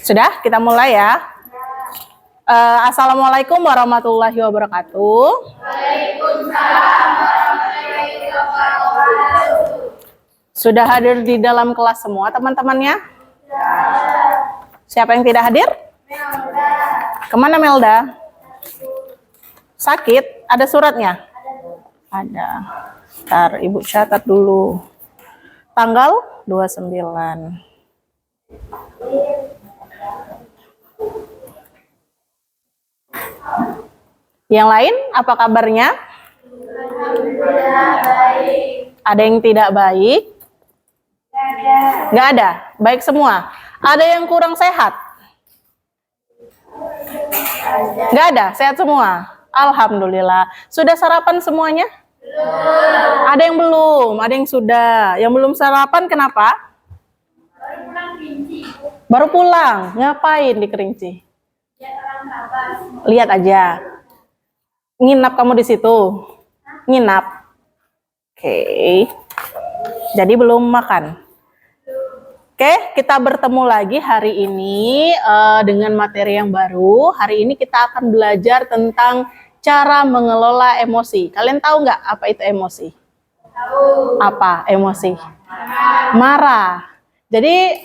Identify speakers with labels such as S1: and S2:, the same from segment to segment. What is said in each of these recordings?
S1: Sudah, kita mulai ya. Assalamualaikum warahmatullahi wabarakatuh.
S2: Waalaikumsalam warahmatullahi wabarakatuh.
S1: Sudah hadir di dalam kelas semua teman-temannya? Siapa yang tidak hadir?
S2: Melda.
S1: Kemana Melda? Sakit? Ada suratnya? Ada. Ntar Ibu catat dulu. Tanggal 29. Yang lain, apa kabarnya?
S2: Alhamdulillah baik.
S1: Ada yang tidak baik?
S2: Ada.
S1: Nggak ada? Baik semua? Ada yang kurang sehat? Nggak ada? Sehat semua? Alhamdulillah. Sudah sarapan semuanya?
S2: Belum.
S1: Ada yang belum? Ada yang sudah? Yang belum sarapan kenapa?
S2: Baru pulang Kerinci.
S1: Baru pulang? Ngapain di Kerinci?
S2: Ya orang kabar.
S1: Lihat aja. Nginap kamu di situ? Nginap? Oke. Jadi belum makan? Oke, kita bertemu lagi hari ini dengan materi yang baru. Hari ini kita akan belajar tentang cara mengelola emosi. Kalian tahu nggak apa itu emosi?
S2: Tahu.
S1: Apa emosi? Marah. Jadi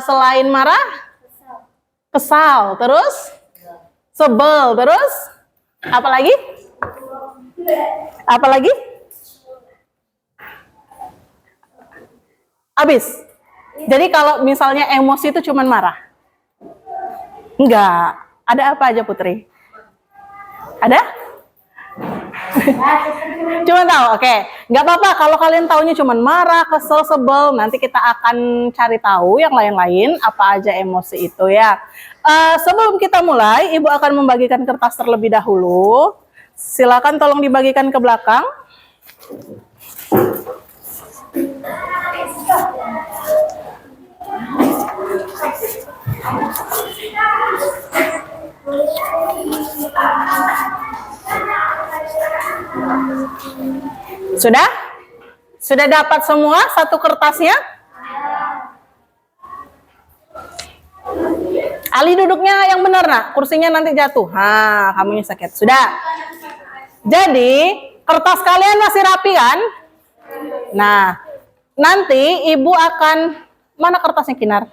S1: selain marah, kesal, terus sebel, terus apa lagi? Apa lagi? Habis. Jadi kalau misalnya emosi itu cuman marah? Enggak. Ada apa aja Putri? Ada? Cuma tahu, oke. Nggak apa-apa kalau kalian taunya cuman marah, kesel, sebel. Nanti kita akan cari tahu yang lain-lain apa aja emosi itu ya. Sebelum kita mulai, Ibu akan membagikan kertas terlebih dahulu. Silakan tolong dibagikan ke belakang. Sudah? Sudah dapat semua satu kertasnya? Ali duduknya yang benar nak, kursinya nanti jatuh. Kamunya sakit. Sudah. Jadi kertas kalian masih rapi kan? Nah, nanti Ibu akan, mana kertasnya Kinar?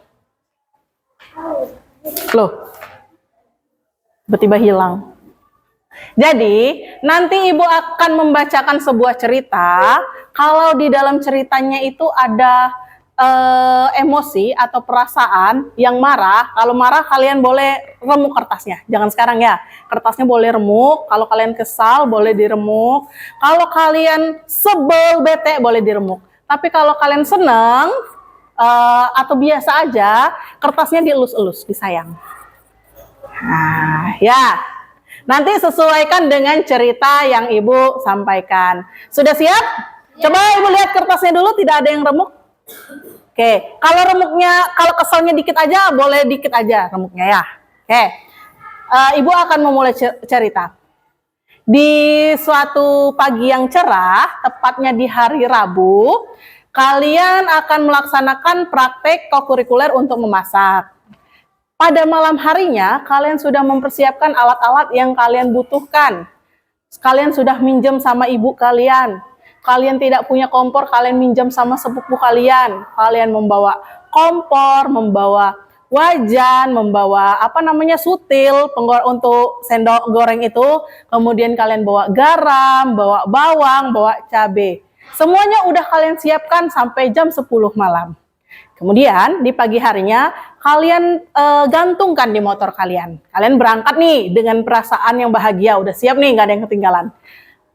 S1: Loh, tiba-tiba hilang. Jadi, nanti Ibu akan membacakan sebuah cerita. Kalau di dalam ceritanya itu ada emosi atau perasaan yang marah. Kalau marah, kalian boleh remuk kertasnya. Jangan sekarang ya. Kertasnya boleh remuk. Kalau kalian kesal, boleh diremuk. Kalau kalian sebel, bete, boleh diremuk. Tapi kalau kalian seneng atau biasa aja, kertasnya dielus-elus, disayang. Nah, ya. Nanti sesuaikan dengan cerita yang Ibu sampaikan. Sudah siap? Coba Ibu lihat kertasnya dulu, tidak ada yang remuk. Oke, kalau remuknya, kalau keselnya dikit aja, boleh dikit aja remuknya ya. Oke, Ibu akan memulai cerita. Di suatu pagi yang cerah, tepatnya di hari Rabu, kalian akan melaksanakan praktek kokurikuler untuk memasak. Pada malam harinya, kalian sudah mempersiapkan alat-alat yang kalian butuhkan. Kalian sudah minjem sama ibu kalian. Kalian tidak punya kompor, kalian minjem sama sepupu kalian. Kalian membawa kompor, membawa wajan, membawa sutil untuk sendok goreng itu. Kemudian kalian bawa garam, bawa bawang, bawa cabai. Semuanya udah kalian siapkan sampai jam 10 malam. Kemudian di pagi harinya kalian gantungkan di motor kalian. Kalian berangkat nih dengan perasaan yang bahagia, udah siap nih, nggak ada yang ketinggalan.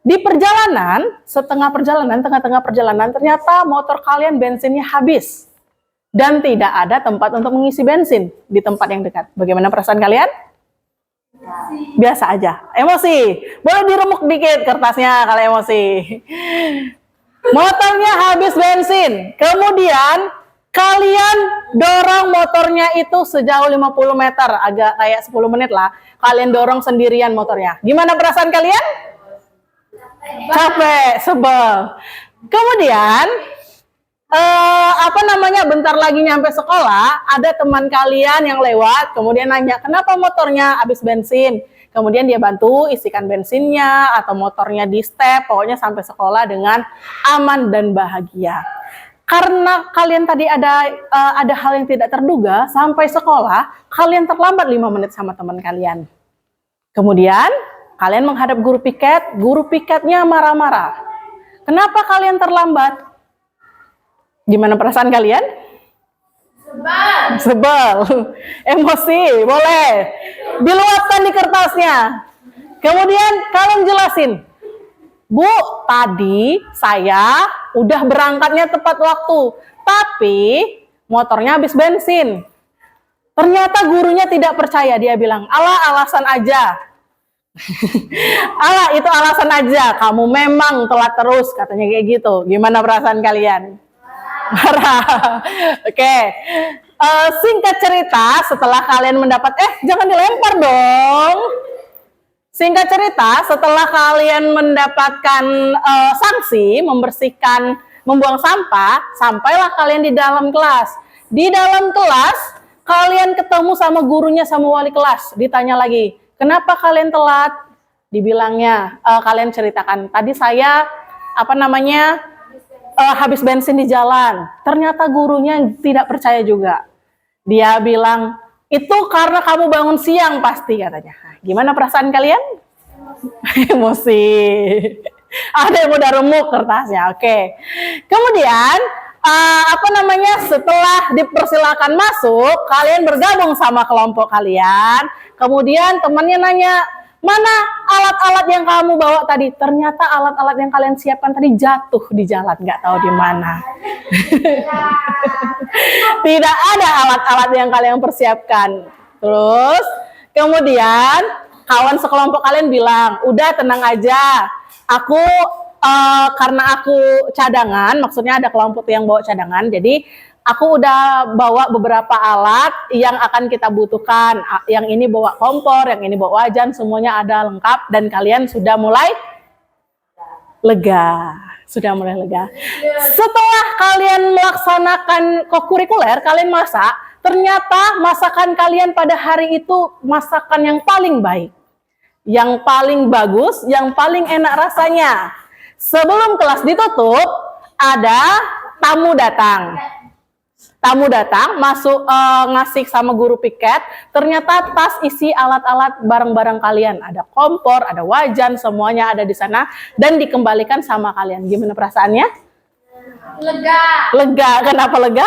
S1: Di perjalanan, tengah-tengah perjalanan, ternyata motor kalian bensinnya habis. Dan tidak ada tempat untuk mengisi bensin di tempat yang dekat. Bagaimana perasaan kalian? Biasa aja. Emosi. Boleh diremuk dikit kertasnya kalau emosi. Motornya habis bensin. Kemudian, kalian dorong motornya itu sejauh 50 meter. Agak kayak 10 menit lah. Kalian dorong sendirian motornya. Gimana perasaan kalian? Capek, sebel. Kemudian bentar lagi nyampe sekolah, ada teman kalian yang lewat, kemudian nanya, kenapa motornya habis bensin? Kemudian dia bantu isikan bensinnya atau motornya di step, pokoknya sampai sekolah dengan aman dan bahagia. Karena kalian tadi ada hal yang tidak terduga, sampai sekolah kalian terlambat 5 menit sama teman kalian. Kemudian kalian menghadap guru piketnya marah-marah. Kenapa kalian terlambat? Gimana perasaan kalian? Sebel, emosi, boleh. Diluapkan di kertasnya. Kemudian kalian jelasin, Bu, tadi saya udah berangkatnya tepat waktu, tapi motornya habis bensin. Ternyata gurunya tidak percaya, dia bilang, alah alasan aja. Alah itu alasan aja, kamu memang telat terus, katanya kayak gitu. Gimana perasaan kalian? Marah. Oke. Singkat cerita, setelah kalian mendapat, jangan dilempar dong. Singkat cerita, setelah kalian mendapatkan sanksi, membuang sampah, sampailah kalian di dalam kelas. Di dalam kelas, kalian ketemu sama gurunya, sama wali kelas. Ditanya lagi, kenapa kalian telat? Dibilangnya, kalian ceritakan, tadi saya, habis bensin di jalan. Ternyata gurunya tidak percaya juga. Dia bilang, itu karena kamu bangun siang pasti, katanya. Gimana perasaan kalian? Emosi. Ada yang udah remuk kertasnya. Oke. Kemudian setelah dipersilakan masuk, kalian bergabung sama kelompok kalian. Kemudian temannya nanya, mana alat-alat yang kamu bawa tadi? Ternyata alat-alat yang kalian siapkan tadi jatuh di jalan, nggak tahu di mana. Tidak ada alat-alat yang kalian persiapkan. Terus kemudian kawan sekelompok kalian bilang, udah tenang aja, aku karena aku cadangan, maksudnya ada kelompok yang bawa cadangan, jadi aku udah bawa beberapa alat yang akan kita butuhkan. Yang ini bawa kompor, yang ini bawa wajan, semuanya ada lengkap dan kalian sudah mulai lega. Setelah kalian melaksanakan kokurikuler, kalian masak, ternyata masakan kalian pada hari itu masakan yang paling baik, yang paling bagus, yang paling enak rasanya. Sebelum kelas ditutup, ada tamu datang. Masuk ngasih sama guru piket, ternyata tas isi alat-alat barang-barang kalian. Ada kompor, ada wajan, semuanya ada di sana dan dikembalikan sama kalian. Gimana perasaannya? Lega. Kenapa lega?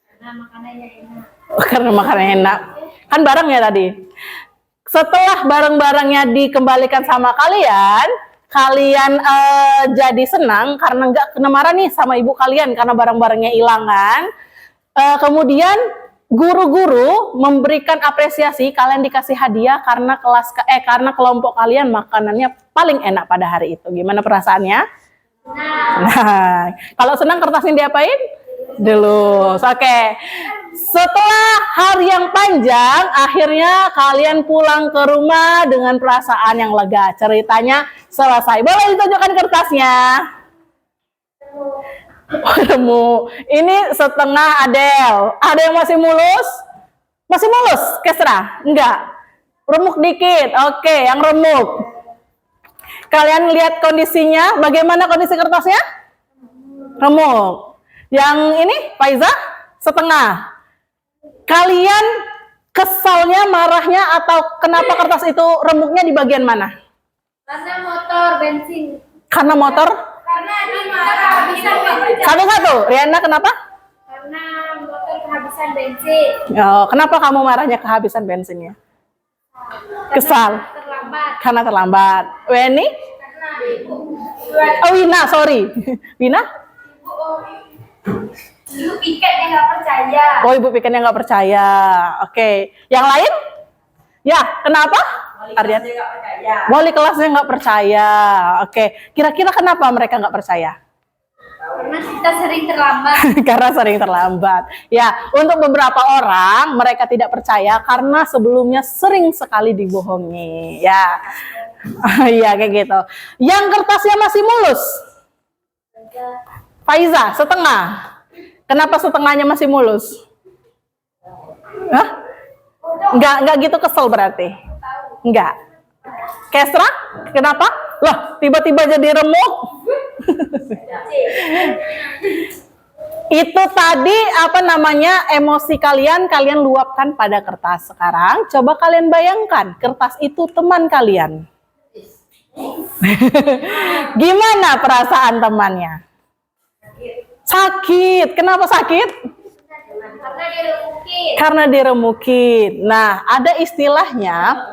S2: Karena makanannya enak.
S1: Karena makanannya enak. Kan barang ya tadi. Setelah barang-barangnya dikembalikan sama kalian jadi senang karena nggak kena marah nih sama ibu kalian karena barang-barangnya hilang kan. Kemudian guru-guru memberikan apresiasi, kalian dikasih hadiah karena karena kelompok kalian makanannya paling enak pada hari itu. Gimana perasaannya? Nah, kalau senang kertasnya diapain? Dilus. Oke. Setelah hari yang panjang, akhirnya kalian pulang ke rumah dengan perasaan yang lega. Ceritanya selesai. Boleh ditunjukkan kertasnya? Temu. Ini setengah Adel. Ada yang masih mulus? Masih mulus? Kesra? Enggak. Remuk dikit. Oke, yang remuk. Kalian lihat kondisinya. Bagaimana kondisi kertasnya? Remuk. Yang ini, Faiza? Setengah. Kalian kesalnya, marahnya, atau kenapa kertas itu remuknya di bagian mana?
S2: Karena motor bensin.
S1: Karena motor?
S2: Karena di motor kehabisan bensin.
S1: Satu-satu. Riana kenapa?
S2: Karena motor kehabisan bensin.
S1: Oh, kenapa kamu marahnya kehabisan bensinnya? Kesal. Karena terlambat. Weni?
S2: Karena ibu.
S1: Oh, Wina, sorry. Wina?
S2: Ibu piket yang nggak percaya.
S1: Oh, ibu pikirnya nggak percaya. Oke. Yang lain? Ya, kenapa? Aryan? Wali kelasnya nggak percaya. Oke. Kira-kira kenapa mereka nggak percaya?
S2: Karena kita sering terlambat.
S1: Karena sering terlambat. Ya, untuk beberapa orang mereka tidak percaya karena sebelumnya sering sekali dibohongi. Ya, iya kayak gitu. Yang kertasnya masih mulus? Faiza, setengah. Kenapa setengahnya masih mulus? Hah? Enggak gitu kesel berarti? Enggak. Kesra? Kenapa? Loh, tiba-tiba jadi remuk. Itu tadi emosi kalian luapkan pada kertas. Sekarang coba kalian bayangkan, kertas itu teman kalian. Gimana perasaan temannya? Sakit. Kenapa sakit? Karena diremukin. Nah, ada istilahnya,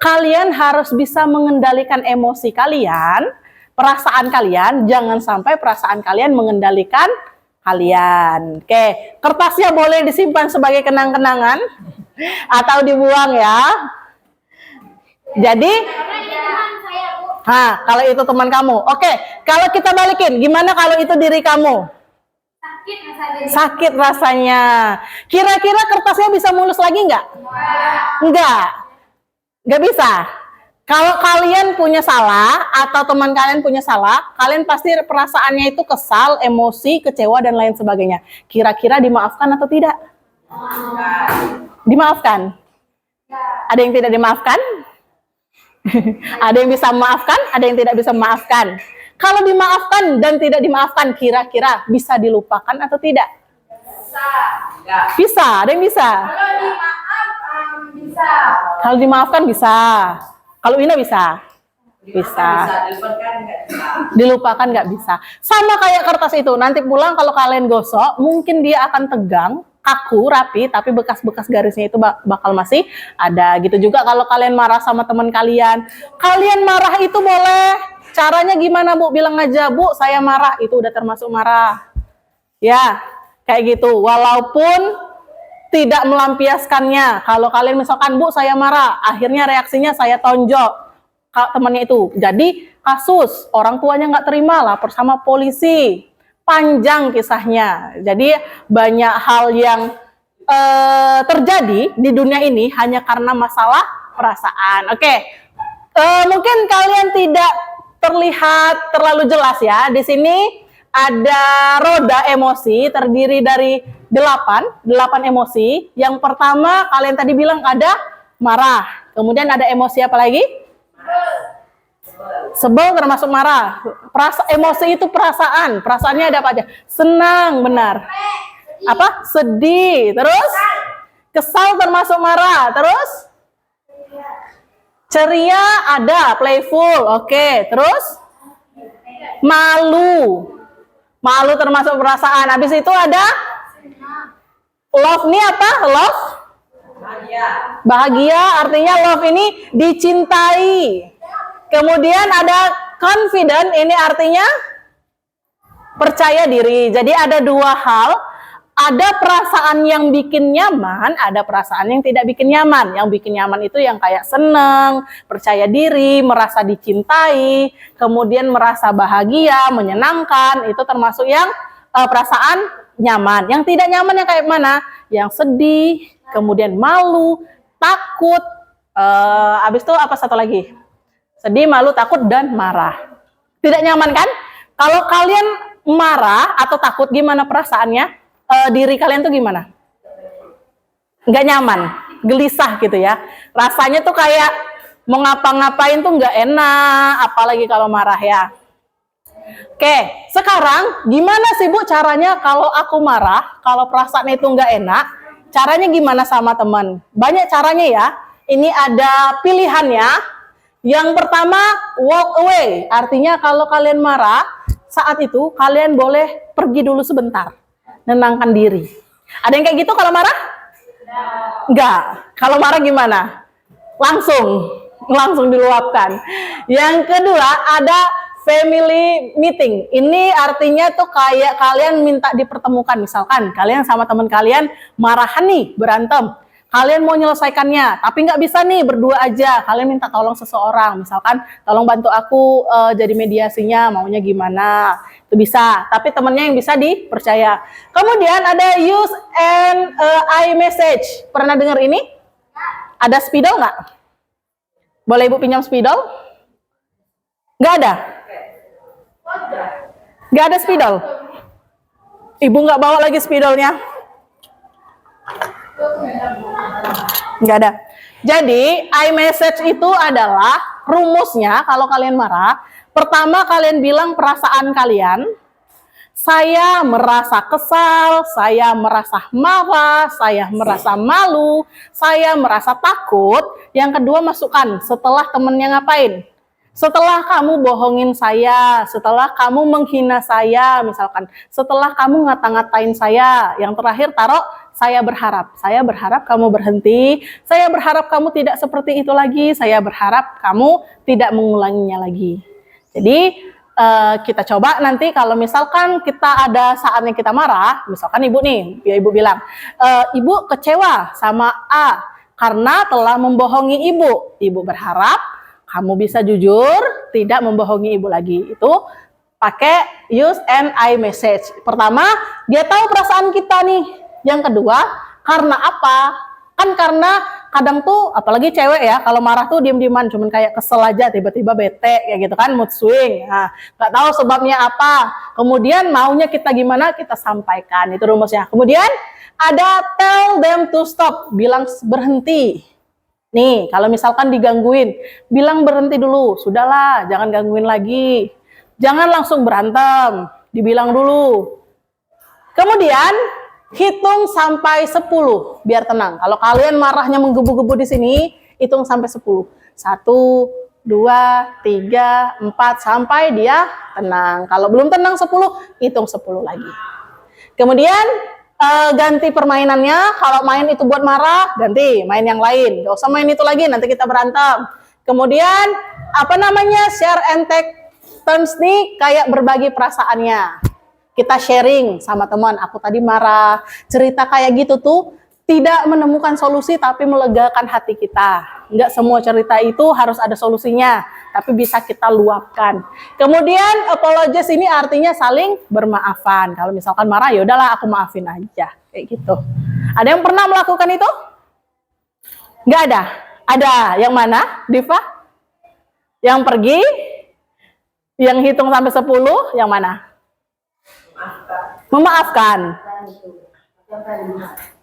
S1: kalian harus bisa mengendalikan emosi kalian, perasaan kalian, jangan sampai perasaan kalian mengendalikan kalian. Oke, kertasnya boleh disimpan sebagai kenang-kenangan atau dibuang ya. Jadi, kalau itu teman kamu. Oke, kalau kita balikin, gimana kalau itu diri kamu? Sakit rasanya. Kira-kira kertasnya bisa mulus lagi nggak? Nggak bisa. Kalau kalian punya salah atau teman kalian punya salah, kalian pasti perasaannya itu kesal, emosi, kecewa dan lain sebagainya. Kira-kira dimaafkan atau tidak? Dimaafkan. Ada yang tidak dimaafkan? Ada yang bisa memaafkan, ada yang tidak bisa memaafkan. Kalau dimaafkan dan tidak dimaafkan, kira-kira bisa dilupakan atau tidak? Bisa, ada yang bisa.
S2: Kalau dimaaf, bisa.
S1: Kalau dimaafkan bisa. Kalau Ina bisa? Bisa. Dilupakan nggak bisa. Sama kayak kertas itu, nanti pulang kalau kalian gosok, mungkin dia akan tegang, kaku, rapi, tapi bekas-bekas garisnya itu bakal masih ada. Gitu juga kalau kalian marah sama teman kalian. Kalian marah itu boleh. Caranya gimana, Bu? Bilang aja, Bu, saya marah. Itu udah termasuk marah. Ya, kayak gitu. Walaupun tidak melampiaskannya. Kalau kalian misalkan, Bu, saya marah. Akhirnya reaksinya saya tonjok temannya itu. Jadi, kasus orang tuanya nggak terima, lapor sama polisi. Panjang kisahnya. Jadi banyak hal yang terjadi di dunia ini hanya karena masalah perasaan. Oke, mungkin kalian tidak terlihat terlalu jelas ya. Di sini ada roda emosi terdiri dari 8 emosi. Yang pertama kalian tadi bilang ada marah. Kemudian ada emosi apa lagi? Sebel termasuk marah. Emosi itu perasaan. Perasaannya ada apa aja? Senang, benar. Apa? Sedih. Terus? Kesal termasuk marah. Terus? Ceria ada. Playful. Oke. Terus? Malu. Malu termasuk perasaan. Habis itu ada? Love ini apa? Love? Bahagia. Artinya love ini dicintai. Kemudian ada confident, ini artinya percaya diri. Jadi ada dua hal, ada perasaan yang bikin nyaman, ada perasaan yang tidak bikin nyaman. Yang bikin nyaman itu yang kayak seneng, percaya diri, merasa dicintai, kemudian merasa bahagia, menyenangkan, itu termasuk yang perasaan nyaman. Yang tidak nyaman yang kayak mana? Yang sedih, kemudian malu, takut, habis itu apa satu lagi? Sedih, malu, takut, dan marah. Tidak nyaman kan? Kalau kalian marah atau takut, gimana perasaannya? Diri kalian tuh gimana? Nggak nyaman, gelisah gitu ya. Rasanya tuh kayak mau ngapa-ngapain tuh nggak enak, apalagi kalau marah ya. Oke, sekarang gimana sih Bu caranya kalau aku marah, kalau perasaan itu nggak enak, caranya gimana sama teman? Banyak caranya ya. Ini ada pilihannya. Yang pertama, walk away. Artinya kalau kalian marah, saat itu kalian boleh pergi dulu sebentar. Nenangkan diri. Ada yang kayak gitu kalau marah? Enggak. Kalau marah gimana? Langsung diluapkan. Yang kedua, ada family meeting. Ini artinya tuh kayak kalian minta dipertemukan. Misalkan kalian sama teman kalian marahan nih, berantem. Kalian mau menyelesaikannya, tapi nggak bisa nih berdua aja. Kalian minta tolong seseorang, misalkan tolong bantu aku jadi mediasinya, maunya gimana? Itu bisa, tapi temennya yang bisa dipercaya. Kemudian ada use an iMessage. Pernah dengar ini? Ada spidol nggak? Boleh Ibu pinjam spidol? Nggak ada? Nggak ada spidol. Ibu nggak bawa lagi spidolnya. Nggak ada. Jadi, iMessage itu adalah rumusnya kalau kalian marah. Pertama kalian bilang perasaan kalian. Saya merasa kesal, saya merasa marah, saya merasa malu, saya merasa takut. Yang kedua masukkan setelah temennya ngapain. Setelah kamu bohongin saya, setelah kamu menghina saya, misalkan. Setelah kamu ngata-ngatain saya. Yang terakhir taruh saya berharap kamu berhenti, saya berharap kamu tidak seperti itu lagi, saya berharap kamu tidak mengulanginya lagi. Jadi kita coba nanti kalau misalkan kita ada saatnya kita marah, misalkan ibu nih, ya ibu bilang, ibu kecewa sama A karena telah membohongi ibu. Ibu berharap kamu bisa jujur, tidak membohongi ibu lagi. Itu pakai use an iMessage. Pertama, dia tahu perasaan kita nih. Yang kedua, karena apa? Kan karena kadang tuh, apalagi cewek ya, kalau marah tuh diem-dieman, cuman kayak kesel aja, tiba-tiba bete, kayak gitu kan, mood swing. Nah, nggak tahu sebabnya apa. Kemudian maunya kita gimana, kita sampaikan. Itu rumusnya. Kemudian ada tell them to stop, bilang berhenti. Nih, kalau misalkan digangguin, bilang berhenti dulu. Sudahlah, jangan gangguin lagi. Jangan langsung berantem, dibilang dulu. Kemudian hitung sampai 10 biar tenang. Kalau kalian marahnya menggebu-gebu di sini, hitung sampai 10. 1, 2, 3, 4 sampai dia tenang. Kalau belum tenang 10, hitung 10 lagi. Kemudian ganti permainannya. Kalau main itu buat marah, ganti main yang lain. Gak usah main itu lagi, nanti kita berantem. Kemudian share and take turns nih, kayak berbagi perasaannya. Kita sharing sama teman, aku tadi marah, cerita kayak gitu tuh tidak menemukan solusi tapi melegakan hati kita. Enggak semua cerita itu harus ada solusinya, tapi bisa kita luapkan. Kemudian apologize ini artinya saling bermaafan. Kalau misalkan marah, ya udahlah aku maafin aja, kayak gitu. Ada yang pernah melakukan itu? Enggak ada. Ada. Yang mana, Diva? Yang pergi? Yang hitung sampai 10, yang mana? Memaafkan.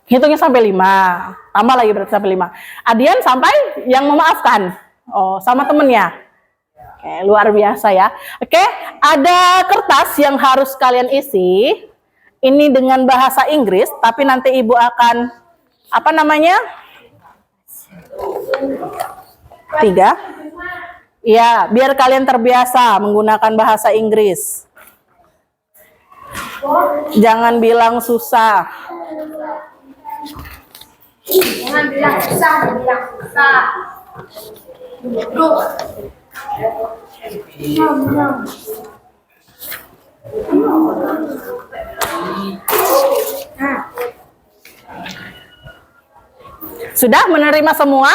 S1: Hitungnya sampai 5. Tambah lagi berarti sampai 5. Adian sampai yang memaafkan. Oh, sama temennya. Oke, luar biasa ya. Oke, ada kertas yang harus kalian isi. Ini dengan bahasa Inggris, tapi nanti ibu akan apa namanya? 3. Ya, biar kalian terbiasa menggunakan bahasa Inggris. Jangan bilang susah.
S2: Jangan bilang susah, bilang susah.
S1: Sudah menerima semua?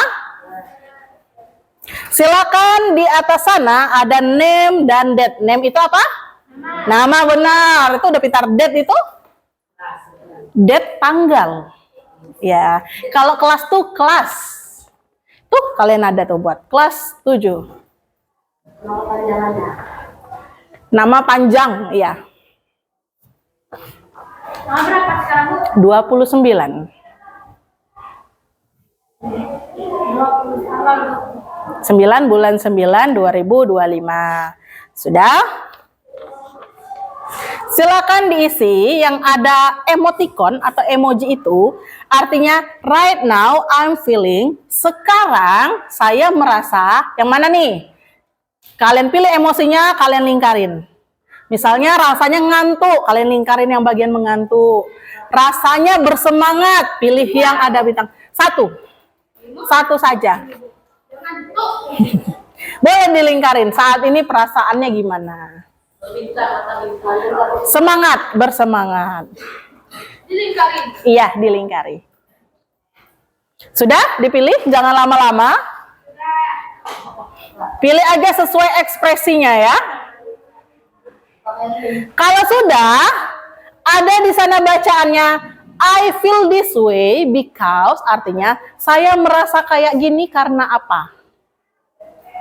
S1: Silakan di atas sana ada name dan date. Name itu apa? Nama, benar. Itu udah pintar. Date itu? Date tanggal. Ya. Kalau kelas tuh kelas. Tuh kalian ada tuh buat kelas 7. Nama panjang, iya.
S2: Nama berapa sekarang, Bu?
S1: 29. 9 bulan 9 2025. Sudah? Silakan diisi yang ada emoticon atau emoji itu, artinya right now I'm feeling, sekarang saya merasa, yang mana nih? Kalian pilih emosinya, kalian lingkarin. Misalnya rasanya ngantuk, kalian lingkarin yang bagian mengantuk. Rasanya bersemangat, pilih yang ada bintang. Satu saja. Boleh dilingkarin, saat ini perasaannya gimana? Semangat, bersemangat.
S2: Dilingkarin.
S1: Iya, dilingkari. Sudah dipilih, jangan lama-lama. Pilih aja sesuai ekspresinya ya. Kalau sudah, ada di sana bacaannya, I feel this way because, artinya saya merasa kayak gini karena apa?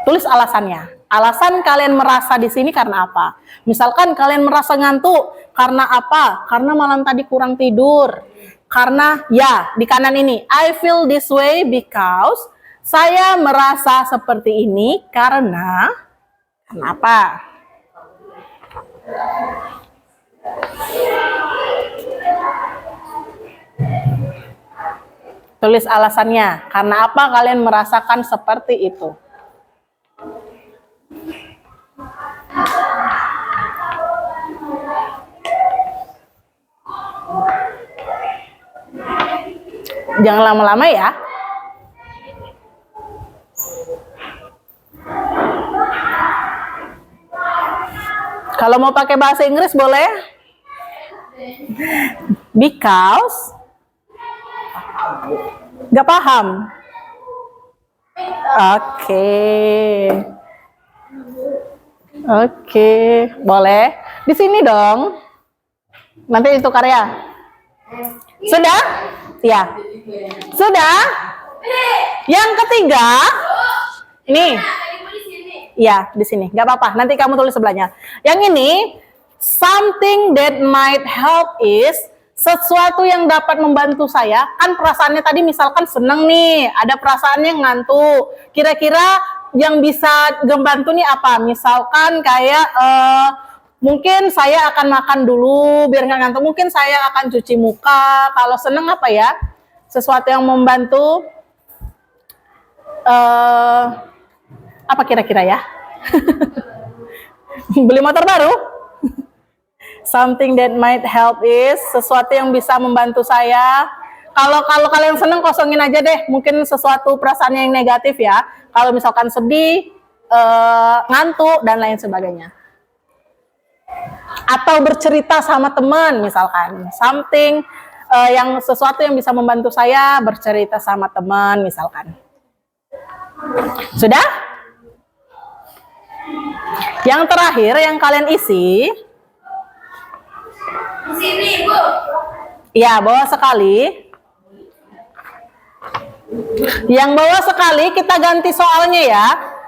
S1: Tulis alasannya. Alasan kalian merasa di sini karena apa? Misalkan kalian merasa ngantuk karena apa? Karena malam tadi kurang tidur. Karena ya di kanan ini, I feel this way because saya merasa seperti ini karena kenapa? Tulis alasannya. Karena apa kalian merasakan seperti itu? Jangan lama-lama ya. Kalau mau pakai bahasa Inggris boleh. Because. Gak paham. Oke, boleh. Di sini dong. Nanti itu karya. Sudah? Ya. Sudah? Yang ketiga. Ini. Ya, di sini. Gak apa-apa. Nanti kamu tulis sebelahnya. Yang ini, something that might help is sesuatu yang dapat membantu saya. Kan perasaannya tadi misalkan seneng nih, ada perasaannya ngantuk. Kira-kira yang bisa membantu nih apa? Misalkan kayak mungkin saya akan makan dulu biar nggak ngantuk. Mungkin saya akan cuci muka. Kalau seneng apa ya? Sesuatu yang membantu. Apa kira-kira ya? Beli motor baru? Something that might help is sesuatu yang bisa membantu saya. Kalau kalian seneng kosongin aja deh. Mungkin sesuatu perasaan yang negatif ya. Kalau misalkan sedih, ngantuk dan lain sebagainya. Atau bercerita sama teman misalkan. Something yang sesuatu yang bisa membantu saya bercerita sama teman misalkan. Sudah? Yang terakhir yang kalian isi.
S2: Di sini, Bu.
S1: Ya, bawah sekali. Yang bawah sekali kita ganti soalnya ya.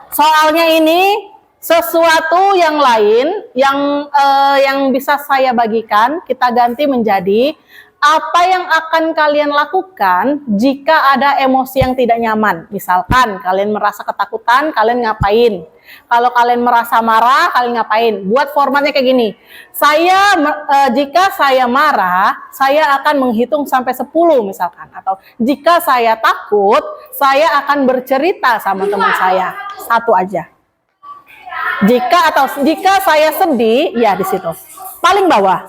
S1: Soalnya ini sesuatu yang lain yang bisa saya bagikan kita ganti menjadi apa yang akan kalian lakukan jika ada emosi yang tidak nyaman. Misalkan kalian merasa ketakutan, kalian ngapain? Kalau kalian merasa marah, kalian ngapain? Buat formatnya kayak gini. Jika saya marah, saya akan menghitung sampai 10 misalkan. Atau jika saya takut, saya akan bercerita sama teman saya. Satu aja. Jika saya sedih, ya di situ. Paling bawah.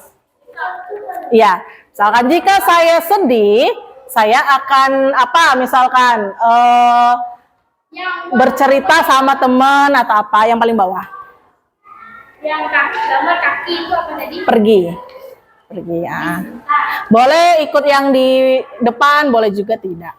S1: Ya. Misalkan jika saya sedih, saya akan misalkan bercerita sama teman atau apa yang paling bawah.
S2: Yang gambar kaki itu apa tadi?
S1: Pergi ya. Boleh ikut yang di depan, boleh juga tidak.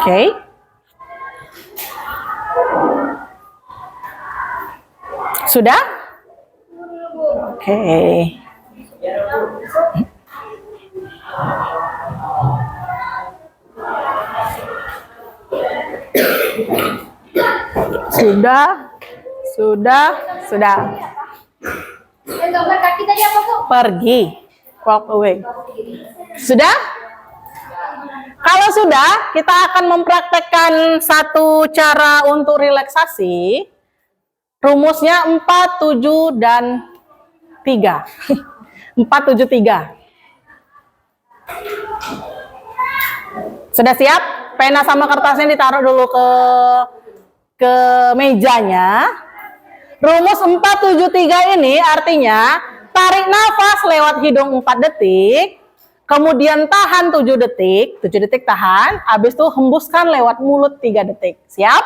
S1: Oke. Sudah? Oke. Sudah.
S2: Yang gambar kaki tadi apa, Bu?
S1: Pergi. Walk away. Sudah? Kalau sudah, kita akan mempraktekkan satu cara untuk relaksasi. Rumusnya 4, 7, dan 3. 4, 7, 3. Sudah siap? Pena sama kertasnya ditaruh dulu ke mejanya. Rumus 4, 7, 3 ini artinya tarik nafas lewat hidung 4 detik. Kemudian tahan 7 detik, 7 detik tahan, habis itu hembuskan lewat mulut 3 detik. Siap?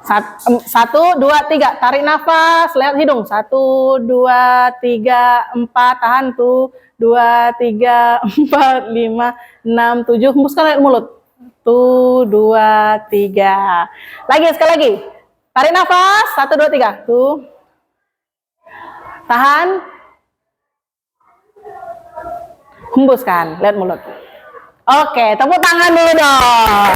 S1: 1, 2, 3, tarik nafas lewat hidung. 1, 2, 3, 4, tahan tuh. 2, 3, 4, 5, 6, 7, hembuskan lewat mulut. 1, 2, 3. Lagi, sekali lagi. Tarik nafas. 1, 2, 3. Tuh. Tahan. Hembuskan. Lihat mulut. Oke, tepuk tangan dulu dong.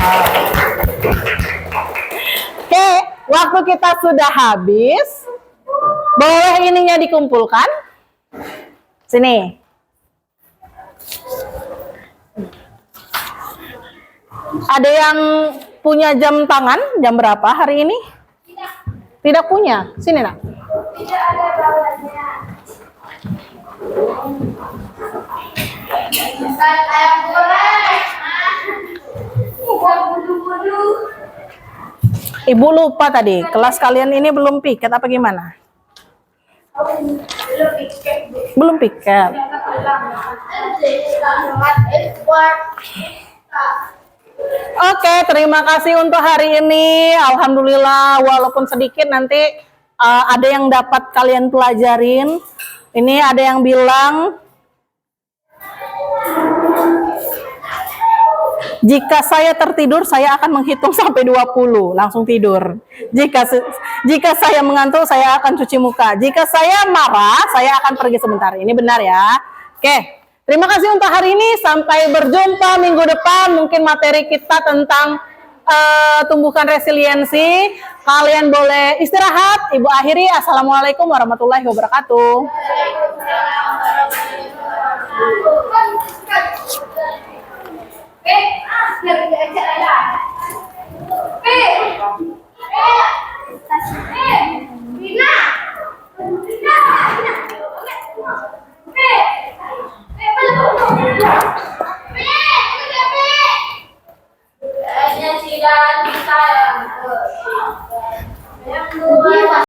S1: Oke, waktu kita sudah habis. Boleh ininya dikumpulkan. Sini. Ada yang punya jam tangan? Jam berapa hari ini? Tidak punya. Sini, Nak.
S2: Tidak ada bawahnya. Bukan ayam goreng. Bukan bulu-bulu.
S1: Ibu lupa tadi, kelas kalian ini belum piket apa gimana?
S2: Belum piket.
S1: Belum piket. Oke, terima kasih untuk hari ini. Alhamdulillah, walaupun sedikit nanti ada yang dapat kalian pelajarin. Ini ada yang bilang, jika saya tertidur, saya akan menghitung sampai 20. Langsung tidur. Jika saya mengantuk, saya akan cuci muka. Jika saya marah, saya akan pergi sebentar. Ini benar ya. Oke, terima kasih untuk hari ini. Sampai berjumpa minggu depan. Mungkin materi kita tentang tumbuhkan resiliensi. Kalian boleh istirahat. Ibu akhiri. Assalamualaikum warahmatullahi wabarakatuh.
S2: Hanya si dan sayang.